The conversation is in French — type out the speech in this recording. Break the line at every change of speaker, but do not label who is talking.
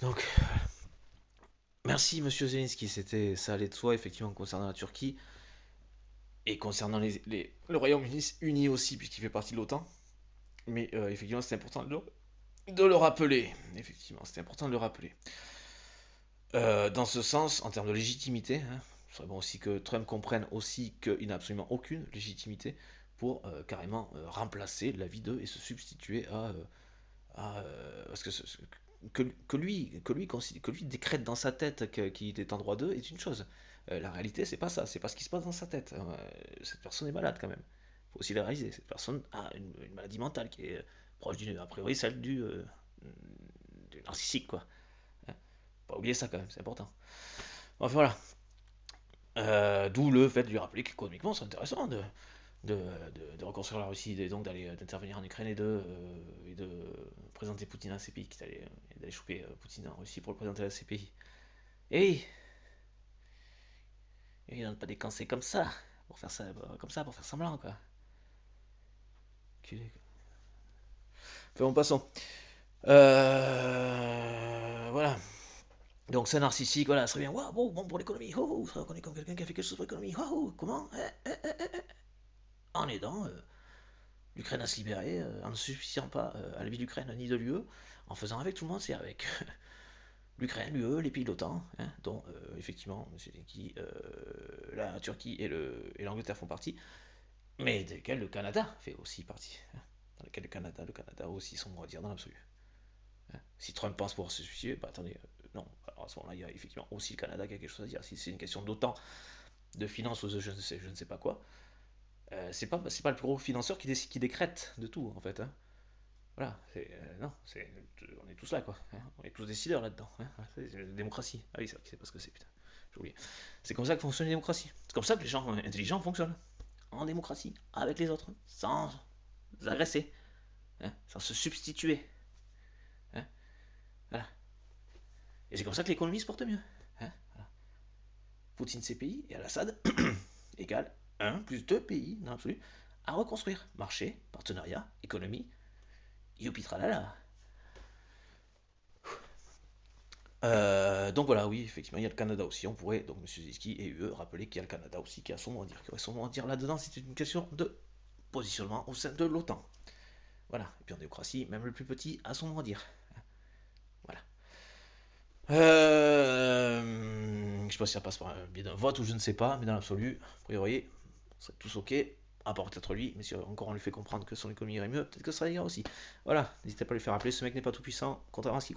Donc, merci Monsieur Zelensky, ça allait de soi effectivement concernant la Turquie et concernant le Royaume-Uni aussi puisqu'il fait partie de l'OTAN. Mais effectivement, c'est important de le rappeler. Effectivement, c'est important de le rappeler. Dans ce sens, en termes de légitimité, hein, il serait bon aussi que Trump comprenne aussi qu'il n'a absolument aucune légitimité pour carrément remplacer l'avis d'eux et se substituer parce que lui décrète dans sa tête qu'il est en droit d'eux est une chose. La réalité, c'est pas ça, c'est pas ce qui se passe dans sa tête. Cette personne est malade quand même. Il faut aussi le réaliser. Cette personne a une maladie mentale qui est proche a priori celle du narcissique, quoi. Hein. Pas oublier ça quand même, c'est important. Enfin voilà. D'où le fait de lui rappeler qu'économiquement, c'est intéressant de reconstruire la Russie et donc d'intervenir en Ukraine et de présenter Poutine à ces pays, quitte d'aller choper Poutine en Russie pour le présenter à ces pays. Et oui, il donne pas des conseils comme ça, comme ça, pour faire semblant, quoi. Culé, quoi. Enfin, bon, passons. Voilà. Donc c'est narcissique, voilà, ça serait bien. Waouh, bon, bon pour l'économie. Oh, ça reconnaît comme quelqu'un qui a fait quelque chose pour l'économie. Waouh, comment en aidant l'Ukraine à se libérer, en ne suffisant pas à la vie de l'Ukraine ni de l'UE, en faisant avec tout le monde, c'est avec l'Ukraine, l'UE, les pays de l'OTAN, hein, dont effectivement la Turquie et l'Angleterre font partie, mais desquels le Canada fait aussi partie. Hein, dans lesquels le Canada a aussi son mot à dire dans l'absolu. Hein. Si Trump pense pouvoir se suicider, bah attendez, non. Alors à ce moment-là, il y a effectivement aussi le Canada qui a quelque chose à dire. Si c'est une question d'OTAN, de finances ou de je ne sais pas quoi, c'est pas le plus gros financeur qui décrète de tout en fait. Hein. Voilà, non, on est tous là, quoi. Hein, on est tous décideurs là-dedans. Hein, c'est la démocratie. Ah oui, c'est vrai que c'est pas ce que c'est, putain. J'ai oublié. C'est comme ça que fonctionne la démocratie. C'est comme ça que les gens intelligents fonctionnent. En démocratie, avec les autres, sans agresser, hein, sans se substituer. Hein, voilà. Et c'est comme ça que l'économie se porte mieux. Hein, voilà. Poutine, c'est pays, et Al-Assad égale un plus 2 pays, dans l'absolu, à reconstruire. Marché, partenariat, économie, youpi tralala. Donc voilà, oui, effectivement, il y a le Canada aussi. On pourrait, donc M. Ziski et UE, rappeler qu'il y a le Canada aussi qui a son mot à dire, qui aurait son mot à dire là-dedans. C'est une question de positionnement au sein de l'OTAN. Voilà. Et puis en démocratie, même le plus petit a son mot à dire. Voilà. Je ne sais pas si ça passe par un biais d'un vote ou je ne sais pas, mais dans l'absolu, a priori, on serait tous ok. À part peut-être lui, mais si encore on lui fait comprendre que son économie irait mieux, peut-être que ça ira aussi. Voilà, n'hésitez pas à lui faire rappeler, ce mec n'est pas tout puissant, contrairement à ce qu'il croit.